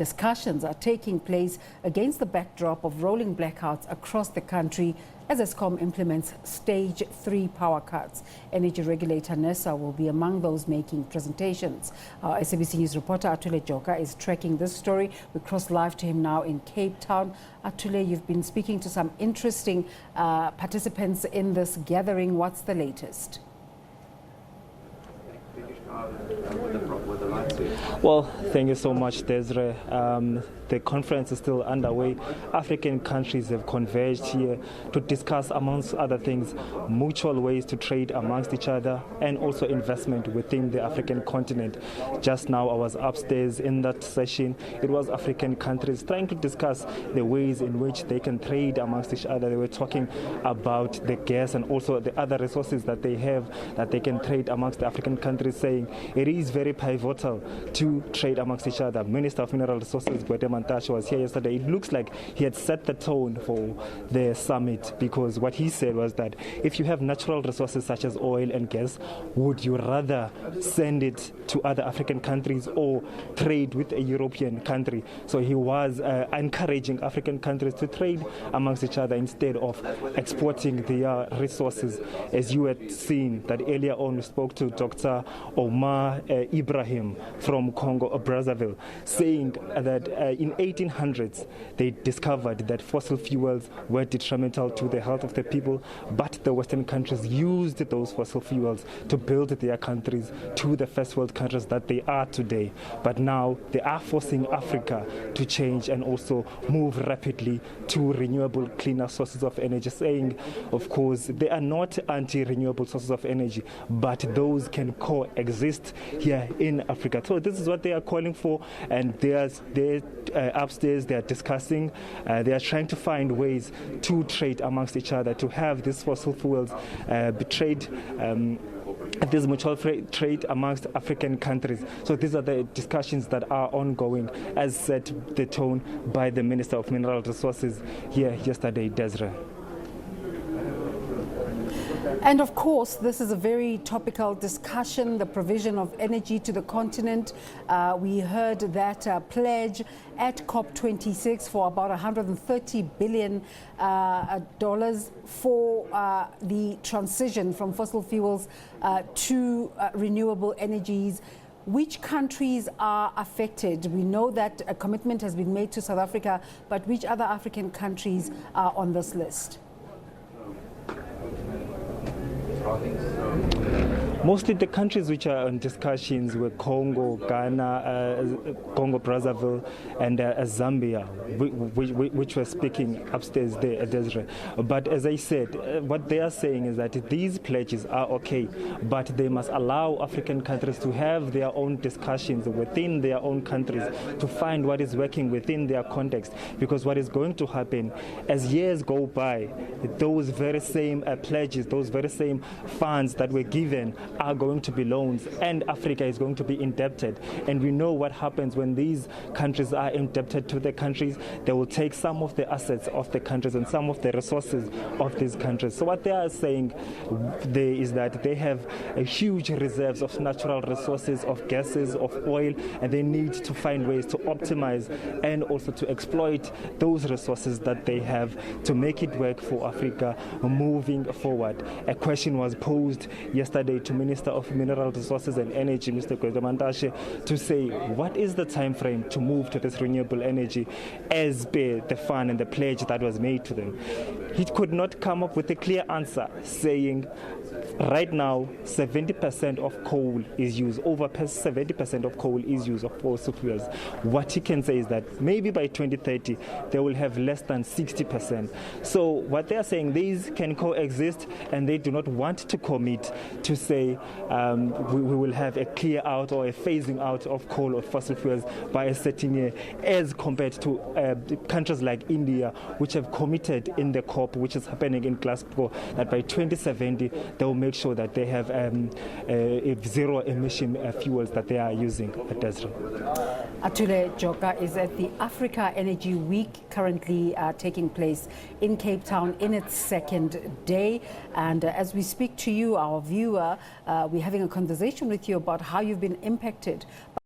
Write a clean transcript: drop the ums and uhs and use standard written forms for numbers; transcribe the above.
Discussions are taking place against the backdrop of rolling blackouts across the country as Eskom implements Stage 3 power cuts. Energy regulator NERSA will be among those making presentations. Our SABC News reporter Atule Joka is tracking this story. We cross live to him now in Cape Town. Atule, you've been speaking to some interesting participants in this gathering. What's the latest? Well, thank you so much, Desiree. The conference is still underway. African countries have converged here to discuss, amongst other things, mutual ways to trade amongst each other and also investment within the African continent. Just now I was upstairs in that session. It was African countries trying to discuss the ways in which they can trade amongst each other. They were talking about the gas and also the other resources that they have that they can trade amongst the African countries, saying it is very pivotal to trade amongst each other. Minister of Mineral Resources, was here yesterday. It looks like he had set the tone for the summit, because what he said was that if you have natural resources such as oil and gas, would you rather send it to other African countries or trade with a European country? So he was encouraging African countries to trade amongst each other instead of exporting their resources. As you had seen that earlier on, we spoke to Dr. Omar Ibrahim from Congo Brazzaville, saying that in 1800s they discovered that fossil fuels were detrimental to the health of the people, but the Western countries used those fossil fuels to build their countries to the first world countries that they are today. But now they are forcing Africa to change and also move rapidly to renewable, cleaner sources of energy, saying, of course, they are not anti-renewable sources of energy, but those can coexist here in Africa. So this is what they are calling for, and they're upstairs, they are discussing, they are trying to find ways to trade amongst each other, to have these fossil fuels trade, this mutual trade amongst African countries. So these are the discussions that are ongoing, as set the tone by the Minister of Mineral Resources here yesterday, Desiree. And of course, this is a very topical discussion, the provision of energy to the continent. We heard that pledge at COP26 for about $130 billion for the transition from fossil fuels to renewable energies. Which countries are affected? We know that a commitment has been made to South Africa, but which other African countries are on this list? Mostly the countries which are on discussions were Congo, Ghana, Congo Brazzaville, and Zambia, which were speaking upstairs there at Desiree. But as I said, what they are saying is that these pledges are okay, but they must allow African countries to have their own discussions within their own countries to find what is working within their context. Because what is going to happen as years go by, those very same pledges, those very same funds that were given are going to be loans, and Africa is going to be indebted. And we know what happens when these countries are indebted to the countries. They will take some of the assets of the countries and some of the resources of these countries. So what they are saying there is that they have a huge reserves of natural resources, of gases, of oil, and they need to find ways to optimize and also to exploit those resources that they have to make it work for Africa moving forward. A question was posed yesterday to Minister of Mineral Resources and Energy, Mr. Mantashe, to say what is the time frame to move to this renewable energy as per the fund and the pledge that was made to them. He could not come up with a clear answer, saying right now 70% of coal is used, over 70% of coal is used of fossil fuels. What he can say is that maybe by 2030 they will have less than 60%. So what they are saying, these can coexist, and they do not want to commit to say we will have a clear out or a phasing out of coal or fossil fuels by a certain year, as compared to countries like India, which have committed in the COP, which is happening in Glasgow, that by 2070 they will make sure that they have zero emission fuels that they are using at Desiree. Atule Joka is at the Africa Energy Week, currently taking place in Cape Town in its second day. And as we speak to you, our viewer, we're having a conversation with you about how you've been impacted